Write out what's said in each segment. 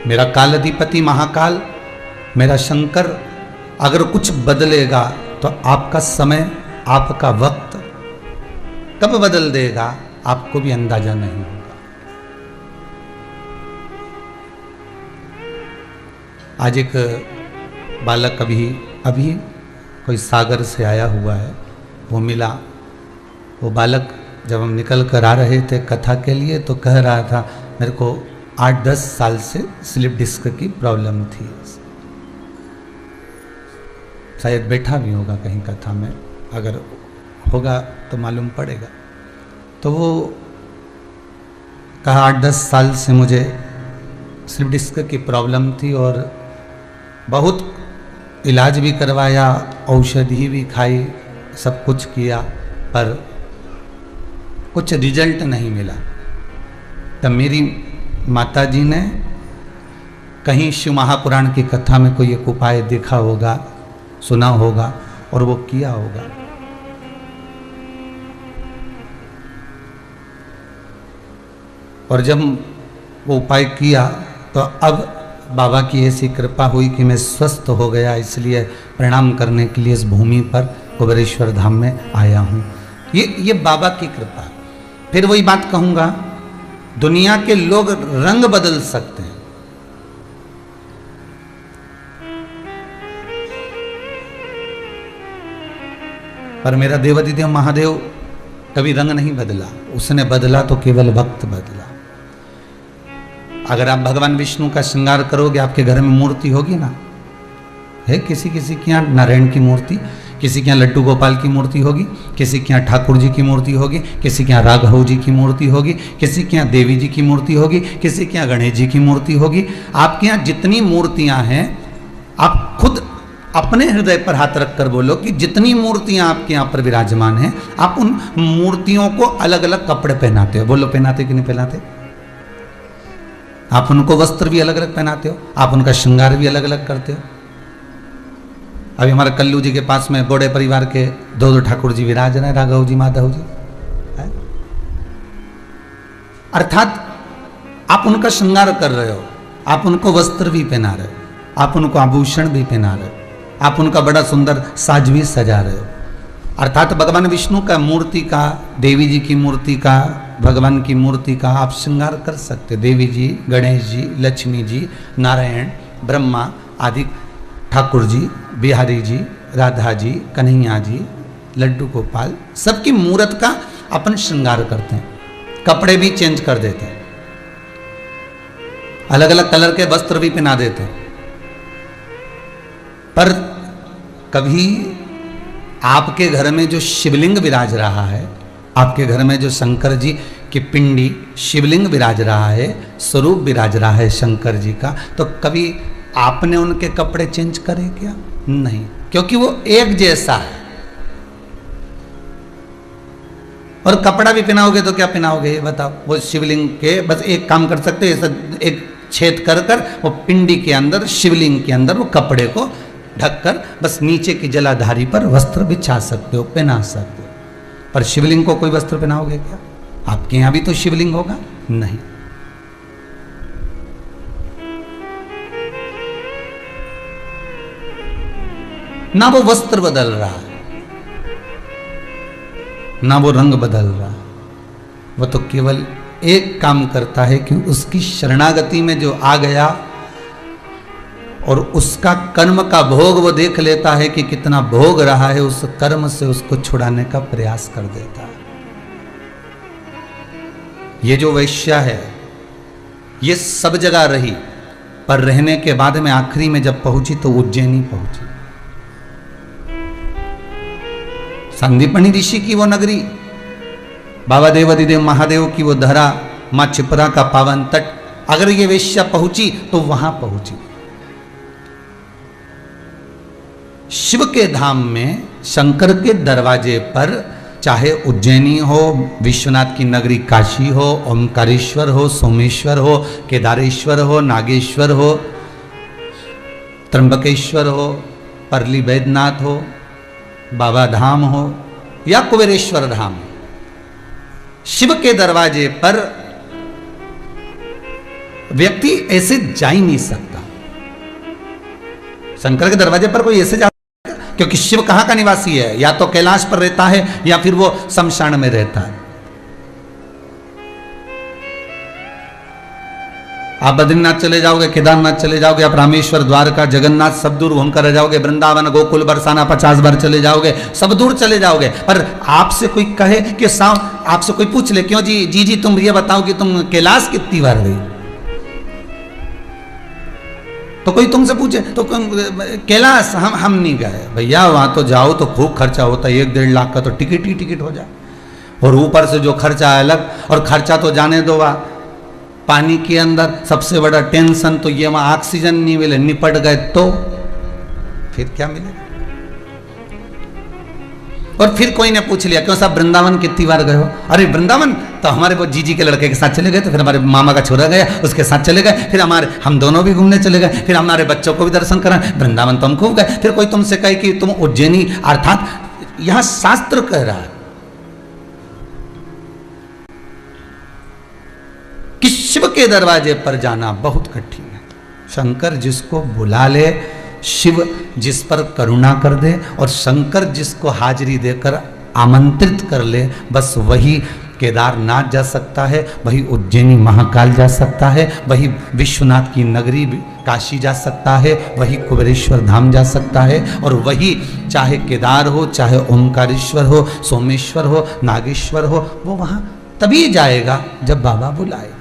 मेरा कालाधिपति महाकाल, मेरा शंकर अगर कुछ बदलेगा तो आपका समय, आपका वक्त कब बदल देगा आपको भी अंदाजा नहीं होगा। आज एक बालक अभी कोई सागर से आया हुआ है, वो मिला। वो बालक जब हम निकल कर आ रहे थे कथा के लिए तो कह रहा था मेरे को 8-10 साल से स्लिप डिस्क की प्रॉब्लम थी। शायद बैठा भी होगा कहीं कथा में, अगर होगा तो मालूम पड़ेगा। तो वो कहा 8-10 साल से मुझे स्लिप डिस्क की प्रॉब्लम थी और बहुत इलाज भी करवाया, औषधि भी खाई, सब कुछ किया, पर कुछ रिजल्ट नहीं मिला। तब मेरी माताजी ने कहीं शिव महापुराण की कथा में कोई एक उपाय देखा होगा, सुना होगा और वो किया होगा। और जब वो उपाय किया तो अब बाबा की ऐसी कृपा हुई कि मैं स्वस्थ हो गया, इसलिए प्रणाम करने के लिए इस भूमि पर कुबेरेश्वर धाम में आया हूँ। ये बाबा की कृपा। फिर वही बात कहूँगा, दुनिया के लोग रंग बदल सकते हैं, पर मेरा देवाधिदेव महादेव कभी रंग नहीं बदला। उसने बदला तो केवल वक्त बदला। अगर आप भगवान विष्णु का श्रृंगार करोगे, आपके घर में मूर्ति होगी ना, है किसी किसी के यहाँ नारायण की मूर्ति, किसी के यहाँ लड्डू गोपाल की मूर्ति होगी, किसी के यहाँ ठाकुर जी की मूर्ति होगी, किसी के यहाँ राघव जी की मूर्ति होगी, किसी के यहाँ देवी जी की मूर्ति होगी, किसी के यहाँ गणेश जी की मूर्ति होगी। आपके यहाँ जितनी मूर्तियां हैं, आप खुद अपने हृदय पर हाथ रखकर बोलो कि जितनी मूर्तियां आपके यहाँ पर विराजमान हैं, आप उन मूर्तियों को अलग अलग कपड़े पहनाते हो। बोलो पहनाते कि नहीं पहनाते? आप उनको वस्त्र भी अलग अलग पहनाते हो, आप उनका श्रृंगार भी अलग अलग करते हो। अभी हमारे कल्लू जी के पास में गोड़े परिवार के 2 ठाकुर जी विराज रहे, राघव जी, माधव जी। अर्थात आप उनका श्रृंगार कर रहे हो, आप उनको वस्त्र भी पहना रहे हो, आप उनको आभूषण भी पहना रहे हो, आप उनका बड़ा सुंदर साज भी सजा रहे हो। अर्थात भगवान विष्णु का मूर्ति का, देवी जी की मूर्ति का, भगवान की मूर्ति का आप श्रृंगार कर सकते हो। देवी जी, गणेश जी, लक्ष्मी जी, नारायण, ब्रह्मा आदि, ठाकुर जी, बिहारी जी, राधा जी, कन्हैया जी, लड्डू गोपाल, सबकी मूर्त का अपन श्रृंगार करते हैं। कपड़े भी चेंज कर देते हैं, अलग अलग कलर के वस्त्र भी पहना देते हैं। पर कभी आपके घर में जो शिवलिंग विराज रहा है, आपके घर में जो शंकर जी की पिंडी शिवलिंग विराज रहा है, स्वरूप विराज रहा है शंकर जी का, तो कभी आपने उनके कपड़े चेंज करे क्या? नहीं, क्योंकि वो एक जैसा है। और कपड़ा भी पहनाओगे तो क्या पहनाओगे ये बताओ? वो शिवलिंग के बस एक काम कर सकते हो, एक छेद कर कर वो पिंडी के अंदर, शिवलिंग के अंदर वो कपड़े को ढककर बस नीचे की जलाधारी पर वस्त्र बिछा सकते हो, पहना सकते हो। पर शिवलिंग को कोई वस्त्र पहनाओगे क्या? आपके यहां भी तो शिवलिंग होगा? नहीं। ना वो वस्त्र बदल रहा है, ना वो रंग बदल रहा है। वो तो केवल एक काम करता है कि उसकी शरणागति में जो आ गया और उसका कर्म का भोग वो देख लेता है कि कितना भोग रहा है, उस कर्म से उसको छुड़ाने का प्रयास कर देता है। ये जो वैश्या है, ये सब जगह रही, पर रहने के बाद में आखिरी में जब पहुंची तो उज्जैनी पहुंची। संदीपनी ऋषि की वो नगरी, बाबा देवाधिदेव महादेव की वो धरा, मां छिपरा का पावन तट, अगर ये वेश्या पहुंची तो वहां पहुंची। शिव के धाम में, शंकर के दरवाजे पर, चाहे उज्जैनी हो, विश्वनाथ की नगरी काशी हो, ओमकारेश्वर हो, सोमेश्वर हो, केदारेश्वर हो, नागेश्वर हो, त्र्यंबकेश्वर हो, परली बैद्यनाथ हो, बाबा धाम हो या कुबेरेश्वर धाम, शिव के दरवाजे पर व्यक्ति ऐसे जा ही नहीं सकता। शंकर के दरवाजे पर कोई ऐसे जा, क्योंकि शिव कहां का निवासी है, या तो कैलाश पर रहता है या फिर वो शमशान में रहता है। आप बद्रीनाथ चले जाओगे, केदारनाथ चले जाओगे, आप रामेश्वर, द्वारका, जगन्नाथ सब दूर घूमकर रह जाओगे, वृंदावन, गोकुल, बरसाना 50 बार चले जाओगे, सब दूर चले जाओगे। पर आपसे कोई कहे कि आपसे कोई पूछ ले, क्यों जी तुम ये बताओ कि तुम कैलाश कितनी बार गई, तो कोई तुमसे पूछे तो कैलाश हम नहीं गए भैया, वहां तो जाओ तो खूब खर्चा होता है, 1-1.5 लाख का तो टिकट ही टिकट हो जाए, और ऊपर से जो खर्चा है अलग। और खर्चा तो जाने दो, पानी के अंदर सबसे बड़ा टेंशन तो ये, वहां ऑक्सीजन नहीं मिले, निपट गए तो फिर क्या मिलेगा। और फिर कोई ने पूछ लिया, क्यों साहब वृंदावन कितनी बार गए हो? अरे वृंदावन तो हमारे वो जीजी के लड़के के साथ चले गए, तो फिर हमारे मामा का छोरा गया उसके साथ चले गए, फिर हम दोनों भी घूमने चले गए, फिर हमारे बच्चों को भी दर्शन करा, वृंदावन तो हम खूब गए। फिर कोई तुमसे कहे कि तुम उज्जैनी, अर्थात यहां शास्त्र कह रहा है कि शिव के दरवाजे पर जाना बहुत कठिन है। शंकर जिसको बुला ले, शिव जिस पर करुणा कर दे, और शंकर जिसको हाजिरी देकर आमंत्रित कर ले, बस वही केदारनाथ जा सकता है, वही उज्जैनी महाकाल जा सकता है, वही विश्वनाथ की नगरी काशी जा सकता है, वही कुबेरेश्वर धाम जा सकता है, और वही चाहे केदार हो, चाहे ओंकारेश्वर हो, सोमेश्वर हो, नागेश्वर हो, वो वहां तभी जाएगा जब बाबा बुलाएगा।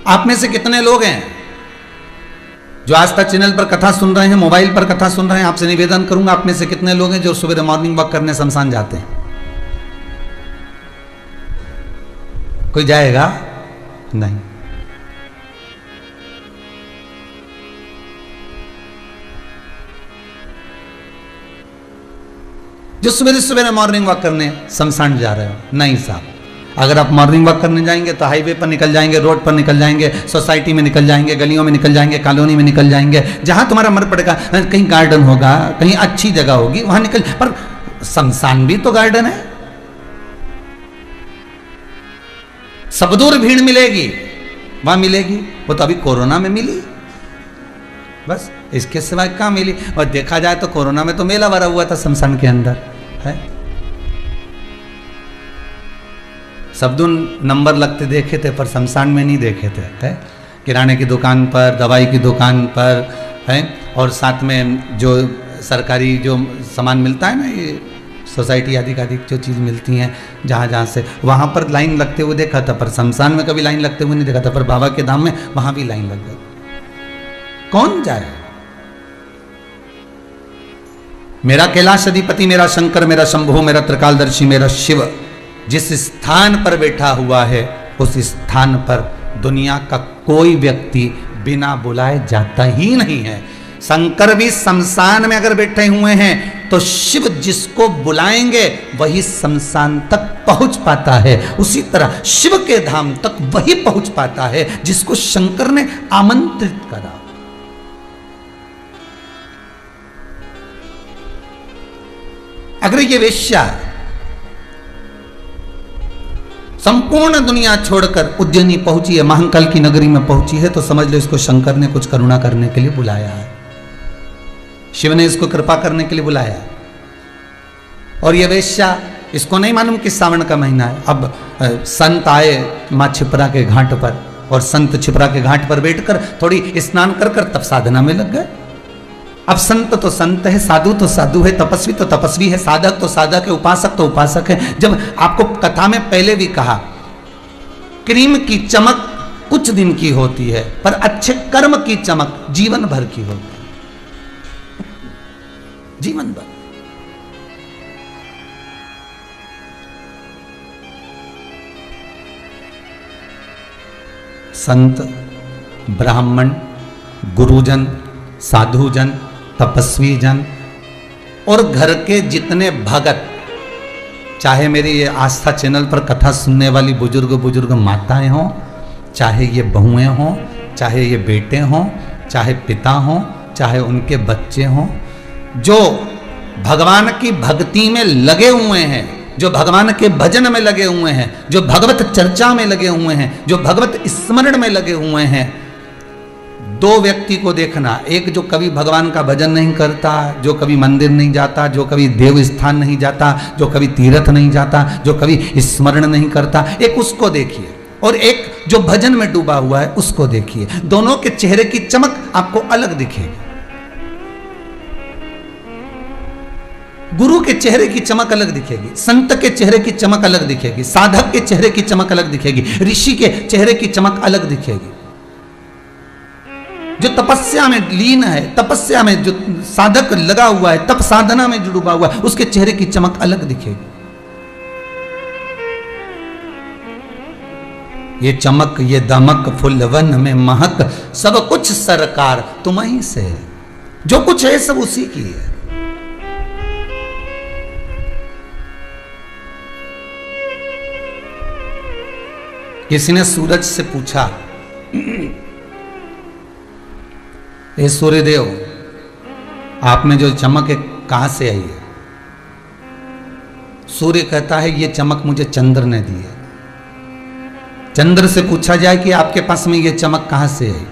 आप में से कितने लोग हैं जो आस्था चैनल पर कथा सुन रहे हैं, मोबाइल पर कथा सुन रहे हैं? आपसे निवेदन करूंगा, आप में से कितने लोग हैं जो सुबह मॉर्निंग वॉक करने शमशान जाते हैं? कोई जाएगा? नहीं। जो सवेरे सवेरे मॉर्निंग वॉक करने शमशान जा रहे हो? नहीं साहब। अगर आप मॉर्निंग वॉक करने जाएंगे तो हाईवे पर निकल जाएंगे, रोड पर निकल जाएंगे, सोसाइटी में निकल जाएंगे, गलियों में निकल जाएंगे, कॉलोनी में निकल जाएंगे, जहां तुम्हारा मन पड़ेगा, कहीं गार्डन होगा, कहीं अच्छी जगह होगी, वहां निकल। पर शमशान भी तो गार्डन है, सब दूर भीड़ मिलेगी, वहां मिलेगी, वो तो अभी कोरोना में मिली, बस इसके सिवाय कहां मिली। और देखा जाए तो कोरोना में तो मेला भरा हुआ था शमशान के अंदर, है सबदून नंबर लगते देखे थे, पर शमशान में नहीं देखे थे, है किराने की दुकान पर, दवाई की दुकान पर, है, और साथ में जो सरकारी जो सामान मिलता है ना, ये सोसाइटी आदि जो चीज़ मिलती हैं जहाँ से, वहाँ पर लाइन लगते हुए देखा था, पर शमशान में कभी लाइन लगते हुए नहीं देखा था। पर बाबा के धाम में वहाँ भी लाइन लग गई। कौन जाए? मेरा कैलाश अधिपति, मेरा शंकर, मेरा शंभु, मेरा त्रिकालदर्शी, मेरा शिव जिस स्थान पर बैठा हुआ है, उस स्थान पर दुनिया का कोई व्यक्ति बिना बुलाए जाता ही नहीं है। शंकर भी शमशान में अगर बैठे हुए हैं तो शिव जिसको बुलाएंगे वही शमशान तक पहुंच पाता है। उसी तरह शिव के धाम तक वही पहुंच पाता है जिसको शंकर ने आमंत्रित करा। अगर ये वेश्या संपूर्ण दुनिया छोड़कर उज्जैनी पहुंची है, महाकाल की नगरी में पहुंची है, तो समझ लो इसको शंकर ने कुछ करुणा करने के लिए बुलाया है, शिव ने इसको कृपा करने के लिए बुलाया है। और ये वेश्या, इसको नहीं मालूम कि सावन का महीना है। अब संत आए मां छिपरा के घाट पर, और संत छिपरा के घाट पर बैठकर थोड़ी स्नान कर कर तब साधना में लग गए। अब संत तो संत है, साधु तो साधु है, तपस्वी तो तपस्वी है, साधक तो साधक है, उपासक तो उपासक है। जब आपको कथा में पहले भी कहा, क्रीम की चमक कुछ दिन की होती है, पर अच्छे कर्म की चमक जीवन भर की होती है, जीवन भर। संत, ब्राह्मण, गुरुजन, साधुजन, तपस्वी जन और घर के जितने भगत, चाहे मेरी ये आस्था चैनल पर कथा सुनने वाली बुजुर्ग माताएं हों, चाहे ये बहुएं हों, चाहे ये बेटे हों, चाहे पिता हों, चाहे उनके बच्चे हों, जो भगवान की भक्ति में लगे हुए हैं, जो भगवान के भजन में लगे हुए हैं, जो भगवत चर्चा में लगे हुए हैं, जो भगवत स्मरण में लगे हुए हैं, दो व्यक्ति को देखना, एक जो कभी भगवान का भजन नहीं करता, जो कभी मंदिर नहीं जाता, जो कभी देव स्थान नहीं जाता, जो कभी तीर्थ नहीं जाता, जो कभी स्मरण नहीं करता, एक उसको देखिए, और एक जो भजन में डूबा हुआ है उसको देखिए। दोनों के चेहरे की चमक आपको अलग दिखेगी। गुरु के चेहरे की चमक अलग दिखेगी, संत के चेहरे की चमक अलग दिखेगी, साधक के चेहरे की चमक अलग दिखेगी, ऋषि के चेहरे की चमक अलग दिखेगी। जो तपस्या में लीन है, तपस्या में जो साधक लगा हुआ है, तप साधना में जो डूबा हुआ है, उसके चेहरे की चमक अलग दिखेगी। ये चमक, ये दमक, फुलवन में महक, सब कुछ सरकार तुम्हीं से है। जो कुछ है सब उसी की है। किसी ने सूरज से पूछा, ए सूर्यदेव, आप में जो चमक है कहां से आई है? सूर्य कहता है ये चमक मुझे चंद्र ने दी है। चंद्र से पूछा जाए कि आपके पास में ये चमक कहां से आई,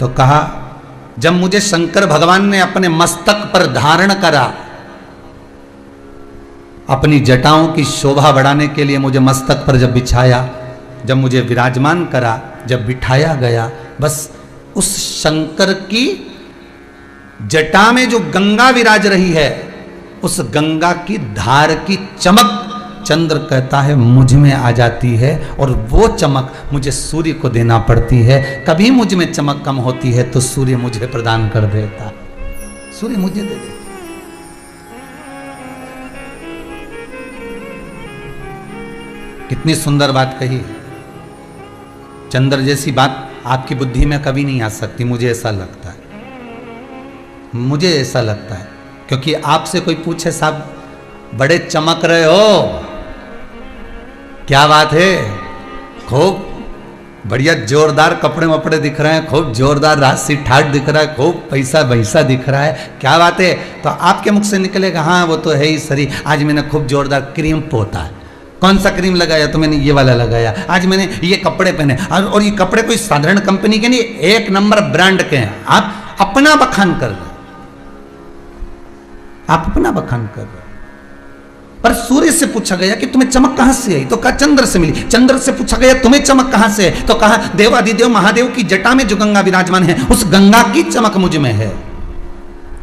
तो कहा जब मुझे शंकर भगवान ने अपने मस्तक पर धारण करा, अपनी जटाओं की शोभा बढ़ाने के लिए मुझे मस्तक पर जब बिछाया, जब मुझे विराजमान करा, जब बिठाया गया, बस उस शंकर की जटा में जो गंगा विराज रही है, उस गंगा की धार की चमक चंद्र कहता है मुझ में आ जाती है, और वो चमक मुझे सूर्य को देना पड़ती है। कभी मुझ में चमक कम होती है तो सूर्य मुझे प्रदान कर देता, सूर्य मुझे दे देता। कितनी सुंदर बात कही। चंद्र जैसी बात आपकी बुद्धि में कभी नहीं आ सकती, मुझे ऐसा लगता है, मुझे ऐसा लगता है। क्योंकि आपसे कोई पूछे साहब बड़े चमक रहे हो, क्या बात है, खूब बढ़िया जोरदार कपड़े वपड़े दिख रहे हैं, खूब जोरदार राशि ठाट दिख रहा है, खूब पैसा वैसा दिख रहा है, क्या बात है? तो आपके मुख से निकलेगा हाँ वो तो है ही सरी, आज मैंने खूब जोरदार क्रीम पोता है। कौन सा क्रीम लगाया? तो मैंने ये वाला लगाया। आज मैंने ये कपड़े पहने, और ये कपड़े कोई साधारण कंपनी के नहीं, एक नंबर ब्रांड के हैं। आप अपना बखान कर रहे, आप अपना बखान कर रहे। पर सूर्य से पूछा गया कि तुम्हें चमक कहां से आई, तो कहा चंद्र से मिली। चंद्र से पूछा गया तुम्हें चमक कहां से है, तो कहा देवाधिदेव महादेव की जटा में जो गंगा विराजमान है, उस गंगा की चमक मुझ में है,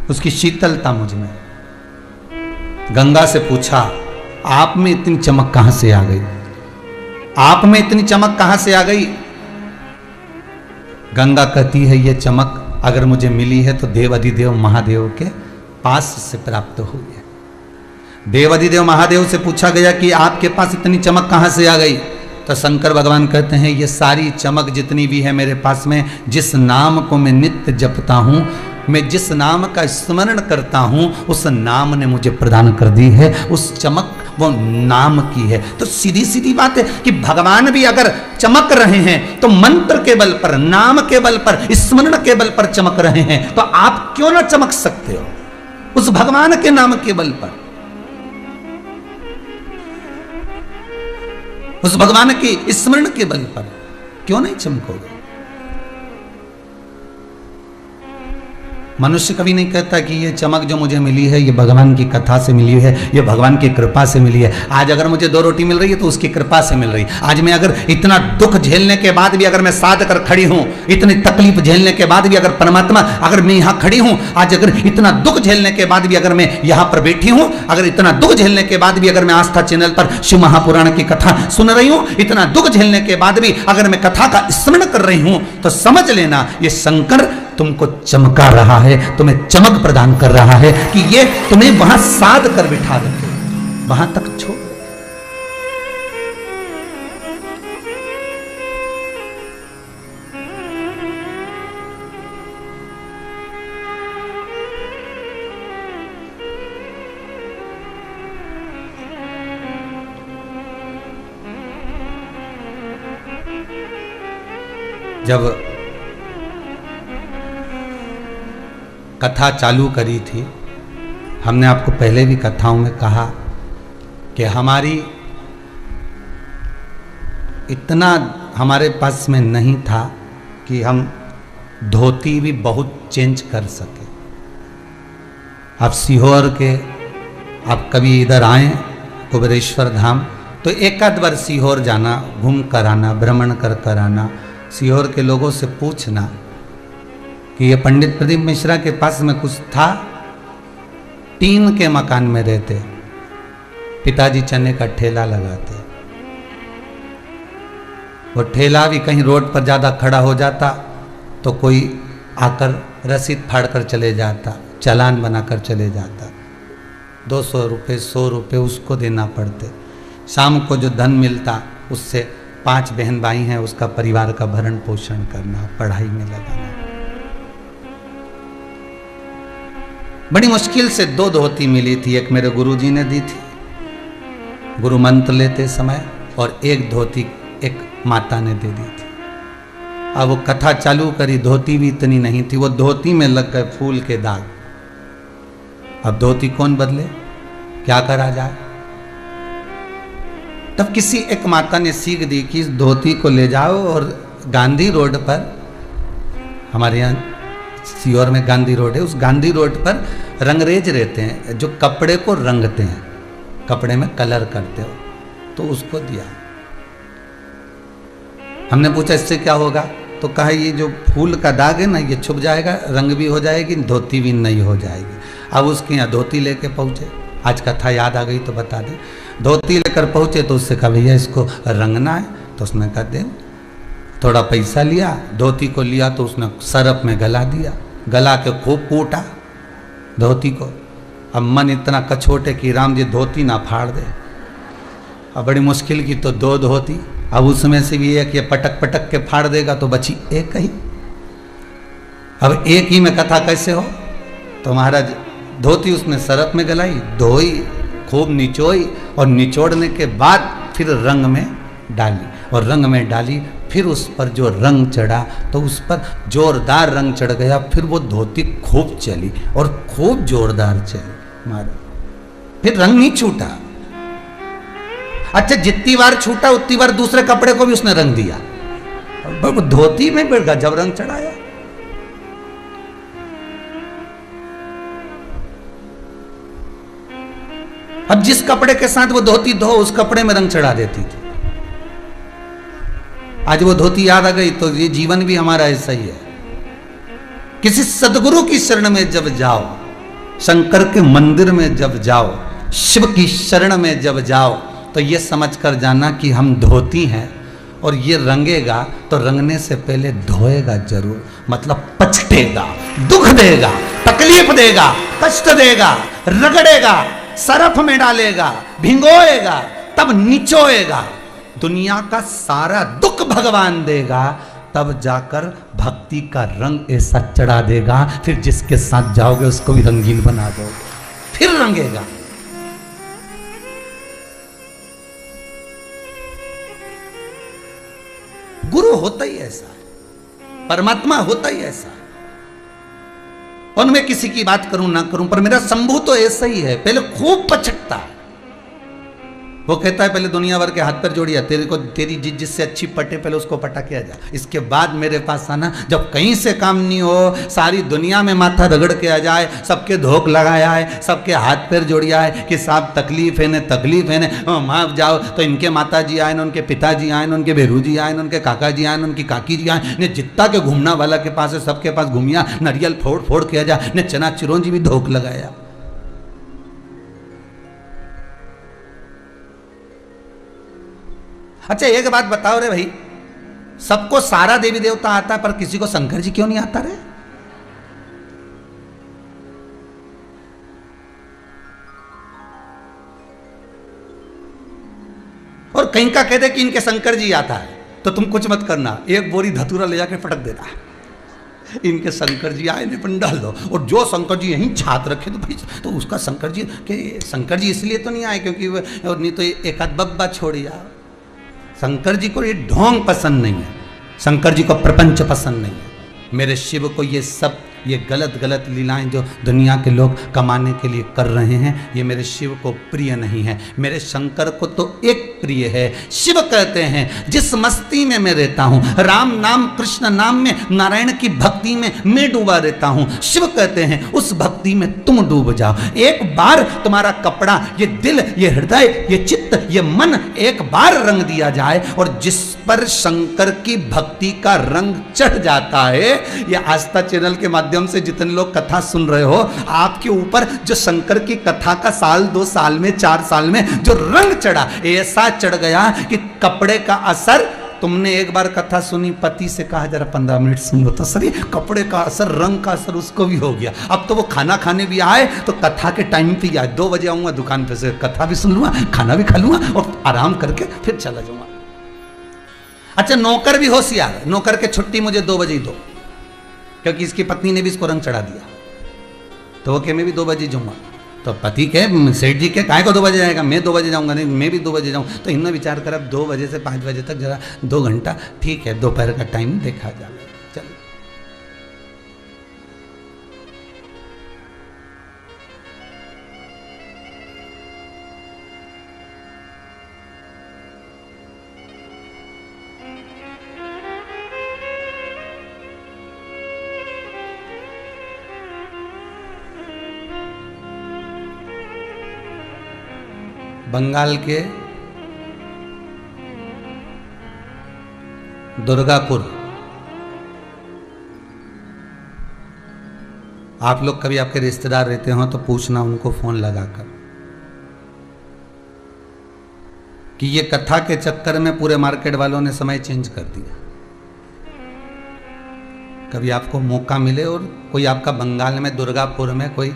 उसकी शीतलता मुझ में। गंगा से पूछा आप में इतनी चमक कहां से आ गई, आप में इतनी चमक कहां से आ गई? गंगा कहती है ये चमक अगर मुझे मिली है तो देवाधिदेव महादेव के पास से प्राप्त हुई है। देवाधिदेव महादेव से पूछा गया कि आपके पास इतनी चमक कहां से आ गई, तो शंकर भगवान कहते हैं ये सारी चमक जितनी भी है मेरे पास में, जिस नाम को मैं नित्य जपता हूं, मैं जिस नाम का स्मरण करता हूं, उस नाम ने मुझे प्रदान कर दी है। उस चमक वो नाम की है। तो सीधी सीधी बात है कि भगवान भी अगर चमक रहे हैं तो मंत्र के बल पर, नाम के बल पर, स्मरण के बल पर चमक रहे हैं, तो आप क्यों ना चमक सकते हो उस भगवान के नाम के बल पर, उस भगवान के स्मरण के बल पर क्यों नहीं चमकोगे? मनुष्य कभी नहीं कहता कि ये चमक जो मुझे मिली है ये भगवान की कथा से मिली है, ये भगवान की कृपा से मिली है। आज अगर मुझे 2 रोटी मिल रही है तो उसकी कृपा से मिल रही है। आज मैं अगर इतना दुख झेलने के बाद भी अगर मैं साध कर खड़ी हूं, इतनी तकलीफ झेलने के बाद भी अगर परमात्मा, अगर मैं यहां खड़ी हूं, आज अगर इतना दुख झेलने के बाद भी अगर मैं यहां पर बैठी हूं, अगर इतना दुख झेलने के बाद भी अगर मैं आस्था चैनल पर शिव महापुराण की कथा सुन रही हूं, इतना दुख झेलने के बाद भी अगर मैं कथा का स्मरण कर रही हूं, तो समझ लेना ये शंकर तुमको चमका रहा है, तुम्हें चमक प्रदान कर रहा है कि ये तुम्हें वहां साध कर बिठा रखे, वहां तक छोड़। जब कथा चालू करी थी, हमने आपको पहले भी कथाओं में कहा कि हमारी इतना हमारे पास में नहीं था कि हम धोती भी बहुत चेंज कर सके। आप सीहोर के आप कभी इधर आए कुबेरेश्वर धाम तो एक आध बार सीहोर जाना, घूम कर आना, भ्रमण कर कर आना। सीहोर के लोगों से पूछना कि ये पंडित प्रदीप मिश्रा के पास में कुछ था, टीन के मकान में रहते, पिताजी चने का ठेला लगाते। वो ठेला भी कहीं रोड पर ज़्यादा खड़ा हो जाता तो कोई आकर रसीद फाड़ कर चले जाता, चालान बनाकर चले जाता। 200 रुपये 100 रुपये उसको देना पड़ते। शाम को जो धन मिलता उससे 5 बहन भाई हैं, उसका परिवार का भरण पोषण करना, पढ़ाई में लगाना। बड़ी मुश्किल से 2 धोती मिली थी। एक मेरे गुरुजी ने दी थी गुरु मंत्र लेते समय, और एक धोती एक माता ने दे दी थी। अब वो कथा चालू करी, धोती भी इतनी नहीं थी, वो धोती में लग गए फूल के दाग। अब धोती कौन बदले, क्या करा जाए? तब किसी एक माता ने सीख दी कि इस धोती को ले जाओ और गांधी रोड पर, हमारे यहाँ सीहोर में गांधी रोड है, उस गांधी रोड पर रंगरेज रहते हैं जो कपड़े को रंगते हैं, कपड़े में कलर करते हो, तो उसको दिया। हमने पूछा इससे क्या होगा, तो कहा ये जो फूल का दाग है ना ये छुप जाएगा, रंग भी हो जाएगी, धोती भी नई हो जाएगी। अब उसके यहाँ धोती लेके पहुँचे, आज कथा याद आ गई तो बता दे। धोती लेकर पहुँचे तो उससे कहा भैया इसको रंगना है, तो उसने कहा दे। थोड़ा पैसा लिया, धोती को लिया तो उसने सरफ में गला दिया, गला के खूब कूटा धोती को। अब मन इतना कछोटे कि राम जी धोती ना फाड़ दे। अब बड़ी मुश्किल की तो 2 धोती, अब उसमें से भी एक ये पटक पटक के फाड़ देगा तो बची एक ही। अब एक ही में कथा कैसे हो? तो महाराज धोती उसने सरफ में गलाई, धोई, खूब निचोई, और निचोड़ने के बाद फिर रंग में डाली, और रंग में डाली फिर उस पर जो रंग चढ़ा तो उस पर जोरदार रंग चढ़ गया। फिर वो धोती खूब चली और खूब जोरदार चली महाराज, फिर रंग नहीं छूटा। अच्छा जितनी बार छूटा उतनी बार दूसरे कपड़े को भी उसने रंग दिया, धोती में भी गजब रंग चढ़ाया। अब जिस कपड़े के साथ वो धोती धो उस कपड़े में रंग चढ़ा देती थी। आज वो धोती याद आ गई तो ये जीवन भी हमारा ऐसा ही है। किसी सदगुरु की शरण में जब जाओ, शंकर के मंदिर में जब जाओ, शिव की शरण में जब जाओ, तो ये समझ कर जाना कि हम धोती हैं और ये रंगेगा तो रंगने से पहले धोएगा जरूर, मतलब पछतेगा, दुख देगा, तकलीफ देगा, कष्ट देगा, रगड़ेगा, सरफ में डालेगा, भिंगोएगा, तब निचोएगा, दुनिया का सारा दुख भगवान देगा, तब जाकर भक्ति का रंग ऐसा चढ़ा देगा, फिर जिसके साथ जाओगे उसको भी रंगीन बना दोगे, फिर रंगेगा। गुरु होता ही ऐसा, परमात्मा होता ही ऐसा। और मैं किसी की बात करूं ना करूं, पर मेरा शंभू तो ऐसा ही है। पहले खूब पछकता, वो कहता है पहले दुनिया भर के हाथ पर जोड़िया, तेरे को तेरी जिससे अच्छी पटे पहले उसको पटा के आ जा, इसके बाद मेरे पास आना। जब कहीं से काम नहीं हो, सारी दुनिया में माथा रगड़ के आ जाए, सबके धोख लगाया है, सबके हाथ पैर जोड़िया है कि साहब तकलीफ है ने, तकलीफ है ने, माफ जाओ, तो इनके माता जी आए, उनके पिताजी आए, उनके बेरू जी आए, उनके काका जी आए, उनकी काकी जी आए, ने जितना के घूमना वाला के पास है सबके पास घूमिया, नरियल फोड़ फोड़ के आ जा, ने चना चिरौंजी भी धोख लगाया। अच्छा एक बात बताओ रे भाई, सबको सारा देवी देवता आता है पर किसी को शंकर जी क्यों नहीं आता रे? और कहीं का कह दे कि इनके शंकर जी आता है तो तुम कुछ मत करना, एक बोरी धतूरा ले जाके फटक देना, इनके शंकर जी आए ने डाल दो। और जो शंकर जी यहीं छात रखे तो भाई तो उसका शंकर जी के शंकर जी इसलिए तो नहीं आए क्योंकि नहीं तो एक आध बब्बा छोड़िया। शंकर जी को ये ढोंग पसंद नहीं है, शंकर जी को प्रपंच पसंद नहीं है। मेरे शिव को ये सब ये गलत गलत लीलाएं जो दुनिया के लोग कमाने के लिए कर रहे हैं, ये मेरे शिव को प्रिय नहीं है। मेरे शंकर को तो एक प्रिय है। शिव कहते हैं जिस मस्ती में मैं रहता हूं, राम नाम कृष्ण नाम में, नारायण की भक्ति में मैं डूबा रहता हूं, शिव कहते हैं उस भक्ति में तुम डूब जाओ। एक बार तुम्हारा कपड़ा, ये दिल, ये हृदय, ये चित्त, ये मन एक बार रंग दिया जाए, और जिस पर शंकर की भक्ति का रंग चढ़ जाता है, ये आस्था चैनल के माध्यम से जितने लोग कथा सुन रहे हो, आपके ऊपर जो शंकर की कथा का साल 2 साल में 4 साल में जो रंग चढ़ा, ऐसा चढ़ गया कि कपड़े का असर, तुमने एक बार कथा सुनी, पति से कहा जरा 15 मिनट सुन लो तो सही, कपड़े का असर, रंग का असर उसको भी हो गया। अब तो वो खाना खाने भी आए तो कथा के टाइम पे आए, 2 बजे आऊंगा दुकान पे से, कथा भी सुन लूंगा, खाना भी खा लूंगा और आराम करके फिर चला जाऊंगा। अच्छा, नौकर भी होशियार, नौकर के छुट्टी मुझे 2 बजे ही दो, क्योंकि इसकी पत्नी ने भी इसको रंग चढ़ा दिया, तो वो कह मैं भी 2 बजे जाऊंगा। तो पति के, सेठ जी के, काहे को 2 बजे जाएगा, मैं 2 बजे जाऊंगा, नहीं मैं भी 2 बजे जाऊँ। तो इनने विचार कर अब 2 बजे से 5 बजे तक जरा 2 घंटा ठीक है, दोपहर का टाइम देखा जाए। चलो, बंगाल के दुर्गापुर, आप लोग कभी आपके रिश्तेदार रहते हो तो पूछना उनको फोन लगाकर कि ये कथा के चक्कर में पूरे मार्केट वालों ने समय चेंज कर दिया। कभी आपको मौका मिले और कोई आपका बंगाल में दुर्गापुर में कोई,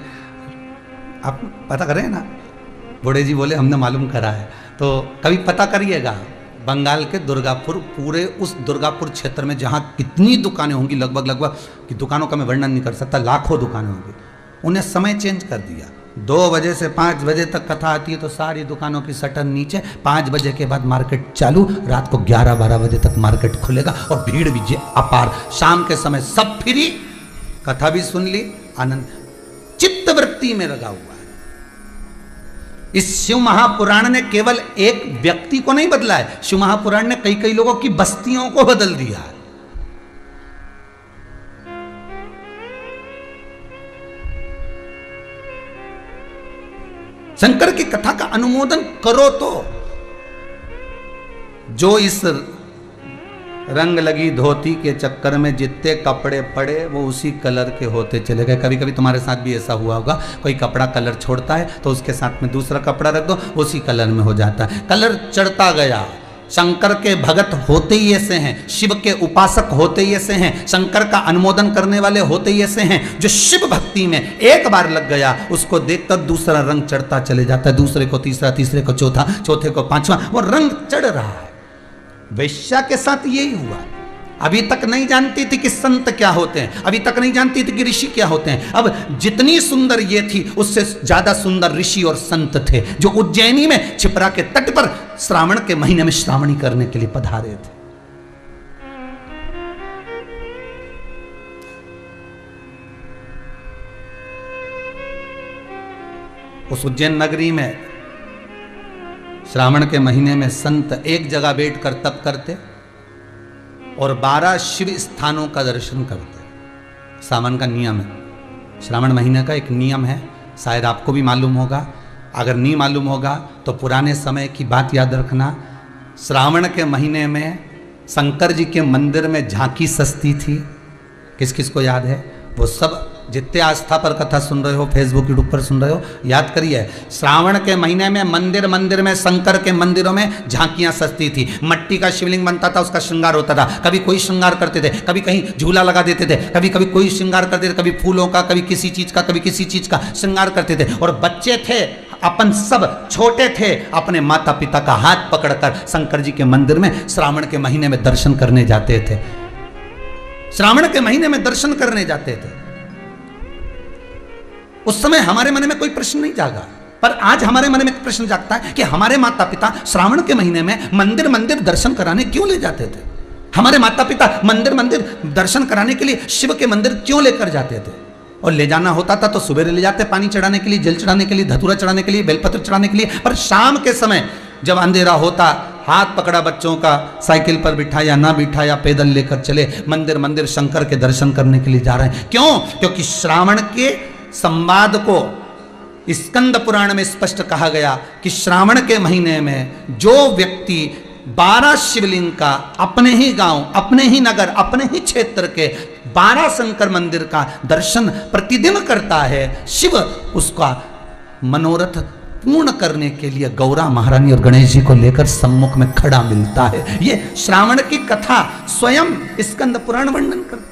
आप पता करें ना, बूढ़े जी बोले हमने मालूम करा है, तो कभी पता करिएगा बंगाल के दुर्गापुर, पूरे उस दुर्गापुर क्षेत्र में जहाँ कितनी दुकानें होंगी, लगभग कि दुकानों का मैं वर्णन नहीं कर सकता, लाखों दुकानें होंगी, उन्हें समय चेंज कर दिया। 2 बजे से 5 बजे तक कथा आती है तो सारी दुकानों की शटर नीचे, 5 बजे के बाद मार्केट चालू, रात को 11-12 बजे तक मार्केट खुलेगा और भीड़ भी अपार। शाम के समय सब फ्री, कथा भी सुन ली, आनंद, चित्तवृत्ति में लगा हुआ है। इस शिव महापुराण ने केवल एक व्यक्ति को नहीं बदला है, शिव महापुराण ने कई लोगों की बस्तियों को बदल दिया है। शंकर की कथा का अनुमोदन करो तो जो इस रंग लगी धोती के चक्कर में जितने कपड़े पड़े वो उसी कलर के होते चले गए। कभी कभी तुम्हारे साथ भी ऐसा हुआ होगा, कोई कपड़ा कलर छोड़ता है तो उसके साथ में दूसरा कपड़ा रख दो, उसी कलर में हो जाता है, कलर चढ़ता गया। शंकर के भगत होते ही ऐसे हैं, शिव के उपासक होते ही ऐसे हैं, शंकर का अनुमोदन करने वाले होते ही ऐसे हैं। जो शिव भक्ति में एक बार लग गया, उसको देखकर दूसरा रंग चढ़ता चले जाता है, दूसरे को तीसरा, तीसरे को चौथा, चौथे को पांचवा, वो रंग चढ़ रहा है। वैश्या के साथ यही हुआ। अभी तक नहीं जानती थी कि संत क्या होते हैं, अभी तक नहीं जानती थी कि ऋषि क्या होते हैं। अब जितनी सुंदर ये थी उससे ज्यादा सुंदर ऋषि और संत थे, जो उज्जैनी में छिपरा के तट पर श्रावण के महीने में श्रावणी करने के लिए पधारे थे। उस उज्जैन नगरी में श्रावण के महीने में संत एक जगह बैठकर तप करते और 12 शिव स्थानों का दर्शन करते। सावन का नियम है, श्रावण महीने का एक नियम है, शायद आपको भी मालूम होगा, अगर नहीं मालूम होगा तो पुराने समय की बात याद रखना। श्रावण के महीने में शंकर जी के मंदिर में झांकी सस्ती थी। किस किस को याद है? वो सब जितने आस्था पर कथा सुन रहे हो, फेसबुक यूट्यूब पर सुन रहे हो, याद करिए। श्रावण के महीने में मंदिर में शंकर के मंदिरों में झांकियां सस्ती थी। मट्टी का शिवलिंग बनता था, उसका श्रृंगार होता था। कभी कोई श्रृंगार करते थे, कभी कहीं झूला लगा देते थे, कभी कभी कोई श्रृंगार करते थे, कभी फूलों का, कभी किसी चीज का, कभी किसी चीज का श्रृंगार करते थे। और बच्चे थे अपन, सब छोटे थे, अपने माता पिता का हाथ पकड़कर शंकर जी के मंदिर में श्रावण के महीने में दर्शन करने जाते थे। श्रावण के महीने में दर्शन करने जाते थे। उस समय हमारे मन में कोई प्रश्न नहीं जागा, पर आज हमारे मन में एक प्रश्न जागता है कि हमारे माता पिता श्रावण के महीने में मंदिर दर्शन कराने क्यों ले जाते थे? हमारे माता पिता मंदिर मंदिर दर्शन कराने के लिए शिव के मंदिर क्यों लेकर जाते थे? और ले जाना होता था तो सुबह ले जाते, पानी चढ़ाने के लिए, जल चढ़ाने के लिए, धतूरा चढ़ाने के लिए, बेलपत्र चढ़ाने के लिए। पर शाम के समय जब अंधेरा होता, हाथ पकड़ा बच्चों का, साइकिल पर बिठाया ना बिठाया, पैदल लेकर चले मंदिर मंदिर शंकर के दर्शन करने के लिए जा रहे हैं। क्यों? क्योंकि श्रावण के संवाद को स्कंद पुराण में स्पष्ट कहा गया कि श्रावण के महीने में जो व्यक्ति 12 शिवलिंग का अपने ही गांव, अपने ही नगर, अपने ही क्षेत्र के 12 शंकर मंदिर का दर्शन प्रतिदिन करता है, शिव उसका मनोरथ पूर्ण करने के लिए गौरा महारानी और गणेश जी को लेकर सम्मुख में खड़ा मिलता है। ये श्रावण की कथा स्वयं स्कंद पुराण वर्णन करती।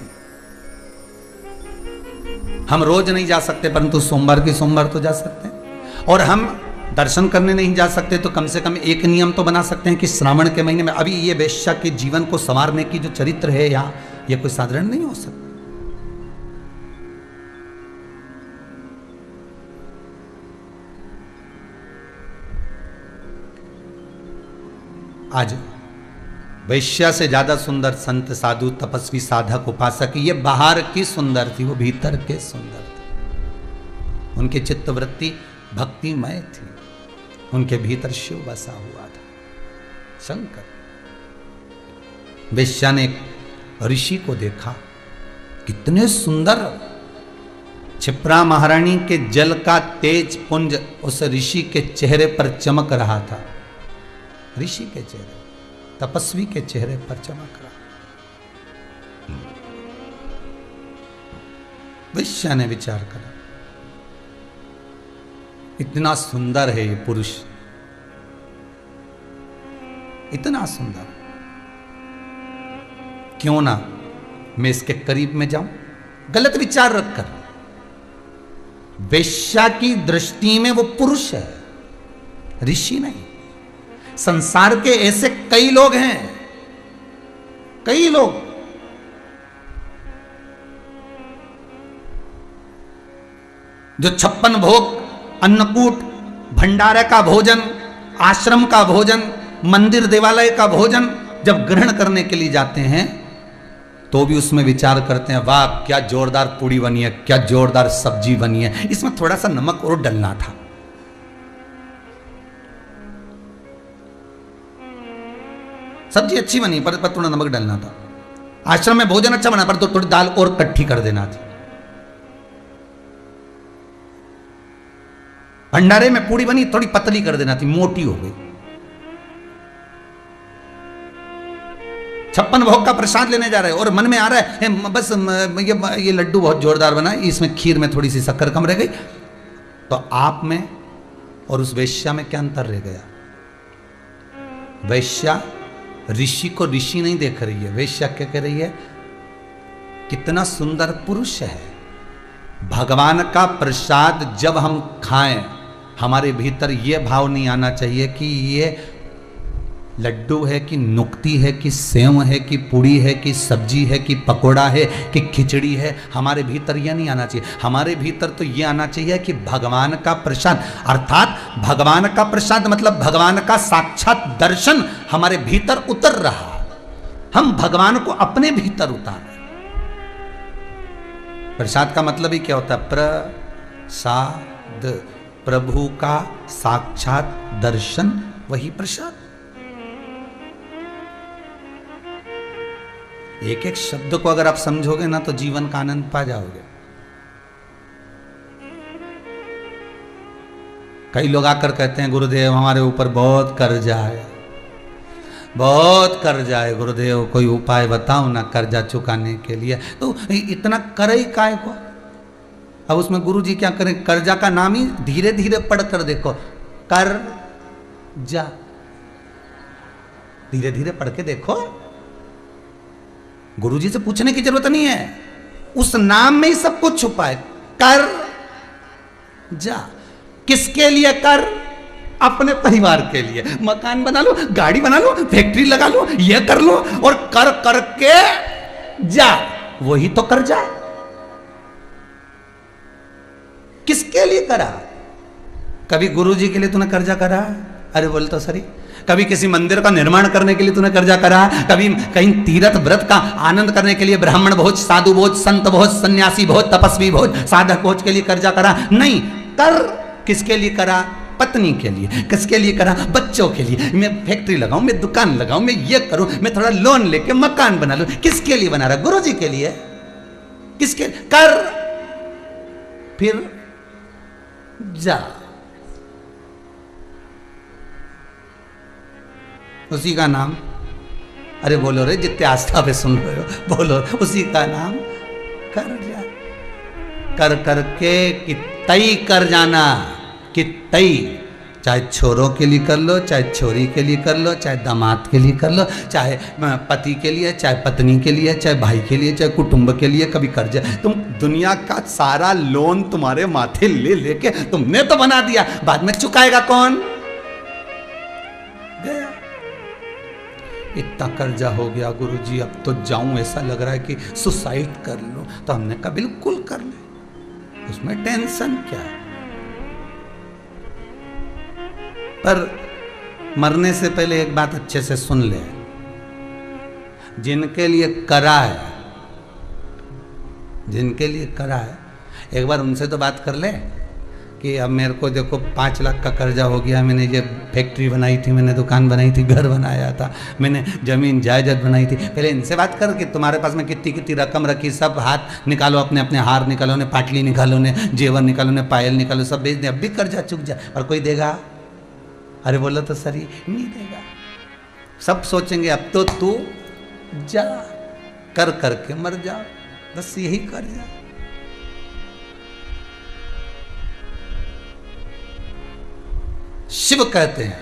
हम रोज नहीं जा सकते, परंतु सोमवार की सोमवार तो जा सकते हैं। और हम दर्शन करने नहीं जा सकते तो कम से कम एक नियम तो बना सकते हैं कि श्रावण के महीने में, अभी ये वेश्या के जीवन को संवारने की जो चरित्र है यहाँ, ये कोई साधारण नहीं हो सकता। आज वैश्या से ज्यादा सुंदर संत, साधु, तपस्वी, साधक, उपासक, ये बाहर की सुंदर थी, वो भीतर के सुंदर थे। उनकी चित्तवृत्ति भक्तिमय थी, उनके भीतर शिव बसा हुआ था, शंकर। वैश्या ने एक ऋषि को देखा, कितने सुंदर, क्षिप्रा महारानी के जल का तेज पुंज उस ऋषि के चेहरे पर चमक रहा था। ऋषि के चेहरे, तपस्वी के चेहरे पर चमक रहा। वैश्या ने विचार करा, इतना सुंदर है ये पुरुष, इतना सुंदर, क्यों ना मैं इसके करीब में जाऊं। गलत विचार रखकर, वैश्या की दृष्टि में वो पुरुष है, ऋषि नहीं। संसार के ऐसे कई लोग हैं, कई लोग जो 56 भोग, अन्नकूट, भंडारे का भोजन, आश्रम का भोजन, मंदिर देवालय का भोजन जब ग्रहण करने के लिए जाते हैं तो भी उसमें विचार करते हैं, वाह क्या जोरदार पूड़ी बनी है, क्या जोरदार सब्जी बनी है, इसमें थोड़ा सा नमक और डलना था। सब्जी अच्छी बनी पर थोड़ा नमक डालना था। आश्रम में भोजन अच्छा बना पर तो थोड़ी दाल और कट्ठी कर देना थी। भंडारे में पूड़ी बनी, थोड़ी पतली कर देना थी, मोटी हो गई। 56 भोग का प्रसाद लेने जा रहे हैं और मन में आ रहा है बस ये लड्डू बहुत जोरदार बना है, इसमें खीर में थोड़ी सी शक्कर कम रह गई। तो आप में और उस वैश्या में क्या अंतर रह गया? वैश्या ऋषि को ऋषि नहीं देख रही है, वैश्या क्या कह रही है, कितना सुंदर पुरुष है। भगवान का प्रसाद जब हम खाएं, हमारे भीतर यह भाव नहीं आना चाहिए कि ये लड्डू है कि नुक्ती है कि सेव है कि पूड़ी है कि सब्जी है कि पकोड़ा है कि खिचड़ी है। हमारे भीतर यह नहीं आना चाहिए। हमारे भीतर तो यह आना चाहिए कि भगवान का प्रसाद, अर्थात भगवान का प्रसाद मतलब भगवान का साक्षात दर्शन हमारे भीतर उतर रहा, हम भगवान को अपने भीतर उतार। प्रसाद का मतलब ही क्या होता है? प्रसाद, प्रभु का साक्षात दर्शन, वही प्रसाद। एक एक शब्द को अगर आप समझोगे ना तो जीवन का आनंद पा जाओगे। कई लोग आकर कहते हैं गुरुदेव हमारे ऊपर बहुत कर्जा है, बहुत कर्जा है गुरुदेव, कोई उपाय बताओ ना कर्जा चुकाने के लिए। तो इतना करे ही काय को? अब उसमें गुरुजी क्या करें? कर्जा का नाम ही धीरे धीरे पढ़कर देखो, कर जा, धीरे धीरे पढ़ के देखो। गुरुजी से पूछने की जरूरत नहीं है, उस नाम में ही सब कुछ छुपा है। कर जा, किसके लिए कर? अपने परिवार के लिए। मकान बना लो, गाड़ी बना लो, फैक्ट्री लगा लो, यह कर लो, और कर करके जा, वही तो कर जा। किसके लिए करा? कभी गुरुजी के लिए तूने कर्जा करा? अरे बोल तो सरी, कभी किसी मंदिर का निर्माण करने के लिए तूने कर्जा करा? कभी कहीं तीर्थ व्रत का आनंद करने के लिए ब्राह्मण भोज, साधु भोज, संत भोज, सन्यासी भोज, तपस्वी भोज, साधक भोज के लिए कर्जा करा? नहीं। कर किसके लिए करा? पत्नी के लिए। किसके लिए करा? बच्चों के लिए। मैं फैक्ट्री लगाऊं, मैं दुकान लगाऊं, मैं ये करूं, मैं थोड़ा लोन लेके मकान बना लूं। किसके लिए बना रहा? गुरु जी के लिए। किसके? कर, फिर जा। उसी का नाम, अरे बोलो रे, जितने आस्था पे सुन रहे हो बोलो, उसी का नाम कर्जा। कर करके कितई कर जाना, कितई। चाहे छोरों के लिए कर लो, चाहे छोरी के लिए कर लो, चाहे दामाद के लिए कर लो, चाहे पति के लिए, चाहे पत्नी के लिए, चाहे भाई के लिए, चाहे कुटुंब के लिए। कभी कर्जा, तुम दुनिया का सारा लोन तुम्हारे माथे ले लेके तुमने तो बना दिया, बाद में चुकाएगा कौन? गया। इतना कर्जा हो गया गुरुजी, अब तो जाऊं, ऐसा लग रहा है कि सुसाइड कर लो। तो हमने कहा बिल्कुल कर ले, उसमें टेंशन क्या है। पर मरने से पहले एक बात अच्छे से सुन ले, जिनके लिए करा है, जिनके लिए करा है, एक बार उनसे तो बात कर ले कि अब मेरे को देखो 5 लाख का कर्जा हो गया, मैंने ये फैक्ट्री बनाई थी, मैंने दुकान बनाई थी, घर बनाया था, मैंने जमीन जायदाद बनाई थी। पहले इनसे बात कर कि तुम्हारे पास में कितनी कितनी रकम रखी, सब हाथ निकालो, अपने अपने हार निकालो, ने पाटली निकालो, ने जेवर निकालो, ने पायल निकालो, सब बेच दे, अब भी कर्जा चुक जा। और कोई देगा? अरे बोलो तो सही, नहीं देगा। सब सोचेंगे अब तो तू जा, कर करके मर जा, बस यही कर जा। शिव कहते हैं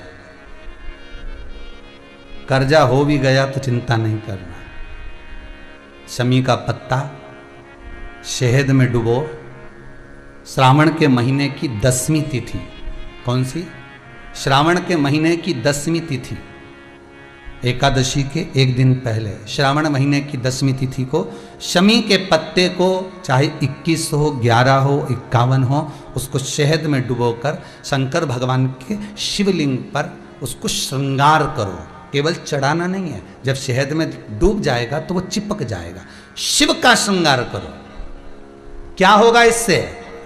कर्जा हो भी गया तो चिंता नहीं करना। शमी का पत्ता शहद में डुबो, श्रावण के महीने की 10वीं तिथि, कौन सी? श्रावण के महीने की 10वीं तिथि, एकादशी के एक दिन पहले, श्रावण महीने की 10वीं तिथि को शमी के पत्ते को, चाहे 21 हो, 11 हो, 51 हो, उसको शहद में डुबोकर शंकर भगवान के शिवलिंग पर उसको श्रृंगार करो। केवल चढ़ाना नहीं है, जब शहद में डूब जाएगा तो वो चिपक जाएगा। शिव का श्रृंगार करो। क्या होगा इससे?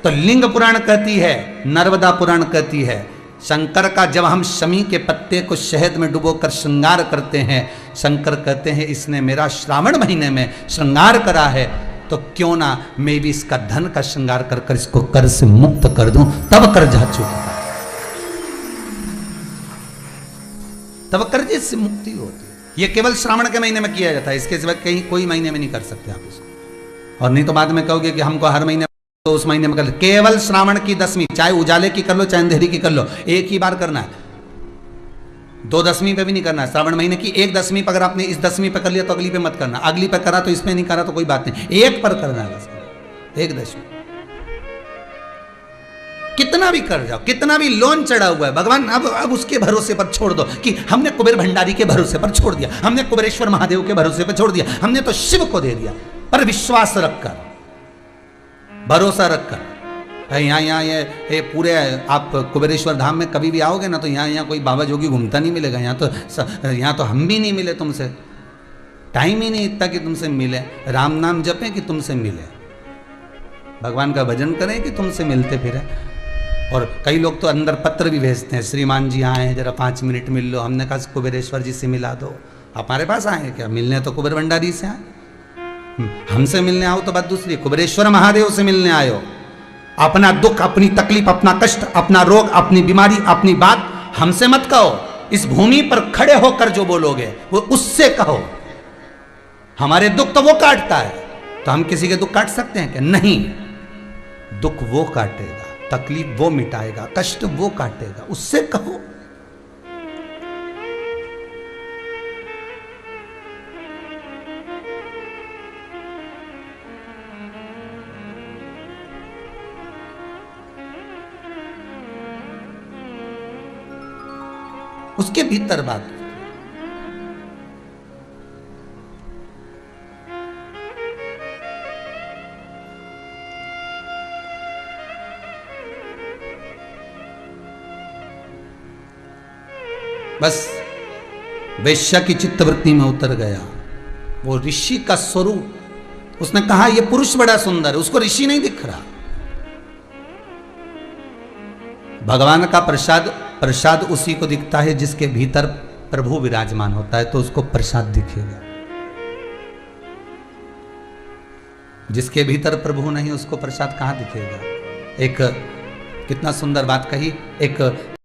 तो लिंग पुराण कहती है, नर्मदा पुराण कहती है, शंकर का जब हम शमी के पत्ते को शहद में डुबोकर श्रृंगार करते हैं, शंकर कहते हैं इसने मेरा श्रावण महीने में श्रृंगार करा है, तो क्यों ना मैं भी इसका धन का श्रृंगार कर कर इसको कर से मुक्त कर दूं, तब कर्जा चुकता, तब कर्जे से मुक्ति होती है। यह केवल श्रावण के महीने में किया जाता है, इसके सिवा कहीं कोई महीने में नहीं कर सकते आप इसको। और नहीं तो बाद में कहोगे कि हमको हर महीने, तो उस महीने में कर लो। केवल श्रावण की 10वीं, चाहे उजाले की कर लो, चाहे अंधेरी की कर लो, एक ही बार करना है। 2 10वीं पे भी नहीं करना है। श्रावण महीने की 1 10वीं पर अगर आपने इस 10वीं पे कर लिया तो अगली पे मत करना, अगली पे करा तो इसमें नहीं करा तो कोई बात नहीं, एक पर करना है बस, 1 10वीं। कितना भी कर जाओ, कितना भी लोन चढ़ा हुआ है, भगवान अब उसके भरोसे पर छोड़ दो कि हमने कुबेर भंडारी के भरोसे पर छोड़ दिया, हमने कुबेरेश्वर महादेव के भरोसे पर छोड़ दिया, हमने तो शिव को दे दिया। पर विश्वास रखकर, भरोसा रखकर, यहाँ ये पूरे आप कुबेरेश्वर धाम में कभी भी आओगे ना, तो यहाँ कोई बाबा जोगी घूमता नहीं मिलेगा। यहाँ तो हम भी नहीं मिले तुमसे, टाइम ही नहीं इतना कि तुमसे मिले। राम नाम जपें कि तुमसे मिले, भगवान का भजन करें कि तुमसे मिलते फिरे। और कई लोग तो अंदर पत्र भी भेजते हैं, श्रीमान जी आए हैं, जरा 5 मिनट मिल लो। हमने कहा कुबेरेश्वर जी से मिला दो। हमारे पास आए क्या मिलने? तो कुबेर भंडारी से आए। हमसे मिलने आओ तो बात दूसरी, कुबेरेश्वर महादेव से मिलने आयो। अपना दुख, अपनी तकलीफ, अपना कष्ट, अपना रोग, अपनी बीमारी, अपनी बात हमसे मत कहो। इस भूमि पर खड़े होकर जो बोलोगे वो उससे कहो। हमारे दुख तो वो काटता है, तो हम किसी के दुख काट सकते हैं क्या? नहीं, दुख वो काटेगा, तकलीफ वो मिटाएगा, कष्ट वो काटेगा, उससे कहो। उसके भीतर बात। बस वेश्या की चित्तवृत्ति में उतर गया। वो ऋषि का स्वरूप, उसने कहा ये पुरुष बड़ा सुंदर है, उसको ऋषि नहीं दिख रहा। भगवान का प्रसाद, प्रसाद उसी को दिखता है जिसके भीतर प्रभु विराजमान होता है, तो उसको प्रसाद दिखेगा। जिसके भीतर प्रभु नहीं उसको प्रसाद कहां दिखेगा। एक कितना सुंदर बात कही, एक